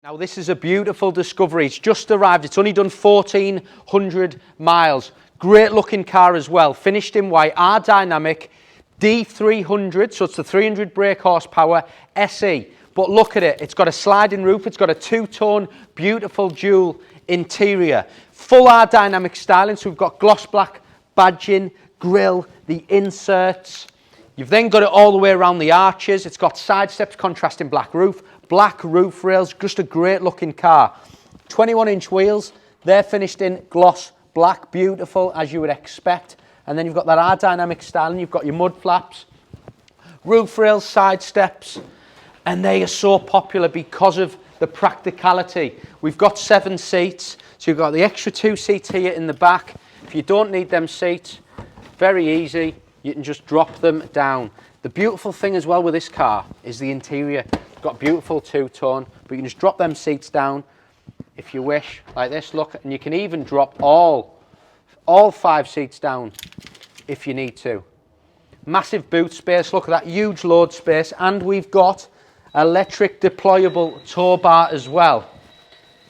Now this is a beautiful Discovery. It's just arrived. It's only done 1,400 miles. Great looking car as well. Finished in white. R Dynamic D300. So it's the 300 brake horsepower SE. But look at it. It's got a sliding roof. It's got a two-tone, beautiful dual interior. Full R Dynamic styling. So we've got gloss black badging, grille, the inserts. You've then got it all the way around the arches. It's got side steps, contrasting black roof rails. Just a great looking car. 21-inch wheels. They're finished in gloss black, beautiful as you would expect. And then you've got that R Dynamic styling. You've got your mud flaps, roof rails, side steps, and they are so popular because of the practicality. We've got 7 seats, so you've got the extra 2 seats here in the back. If you don't need them seats, very easy. You can just drop them down. The beautiful thing as well with this car is the interior. It's got beautiful two-tone, but you can just drop them seats down if you wish, like this, look, and you can even drop all 5 seats down if you need to. Massive boot space, look at that huge load space, and we've got electric deployable Towbar as well.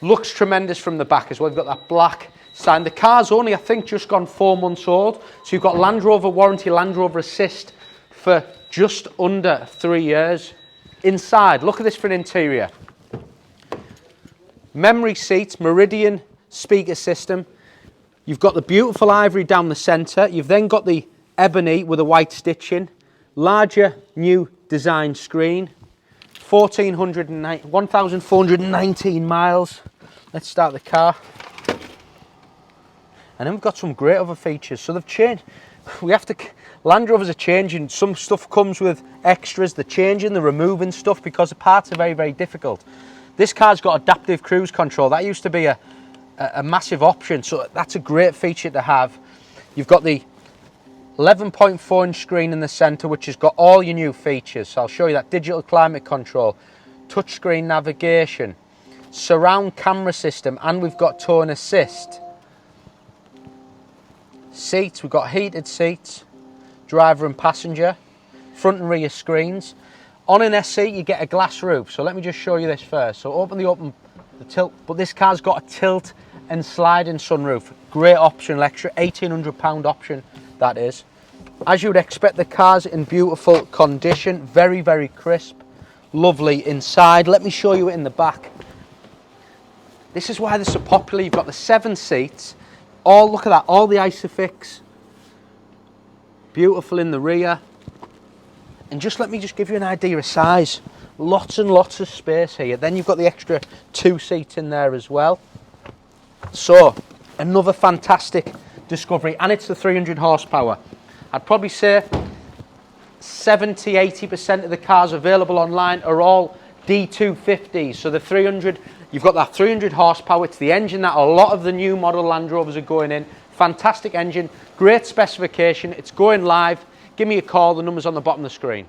Looks tremendous from the back as well. We've got that black sign. The car's only, I think, just gone 4 months old. So you've got Land Rover warranty, Land Rover assist for just under 3 years. Inside, look at this for an interior. Memory seats, Meridian speaker system. You've got the beautiful ivory down the centre. You've then got the ebony with a white stitching. Larger new design screen. 1,419 miles. Let's start the car. And then we've got some great other features. So they've changed. Land Rovers are changing. Some stuff comes with extras. They're changing, they're removing stuff because the parts are very, very difficult. This car's got adaptive cruise control. That used to be a massive option. So that's a great feature to have. You've got the 11.4-inch screen in the centre, which has got all your new features. So I'll show you that. Digital climate control, touchscreen navigation, surround camera system, and we've got tow and assist. Seats, we've got heated seats, driver and passenger, front and rear screens. On an SE, you get a glass roof. So let me just show you this first. So open the tilt, but this car's got a tilt and sliding sunroof. Great option, extra £1,800 option, that is. As you would expect, the car's in beautiful condition, very, very crisp, lovely inside. Let me show you it in the back. This is why they're so popular. You've got the 7 seats. Look at that, all the Isofix. Beautiful in the rear. And just let me just give you an idea of size. Lots and lots of space here. Then you've got the extra 2 seats in there as well. So, another fantastic Discovery, and it's the 300 horsepower. I'd probably say 70–80% of the cars available online are all D250s. So the 300, you've got that 300 horsepower. It's the engine that a lot of the new model Land Rovers are going in. Fantastic engine, great specification. It's going live. Give me a call. The number's on the bottom of the screen.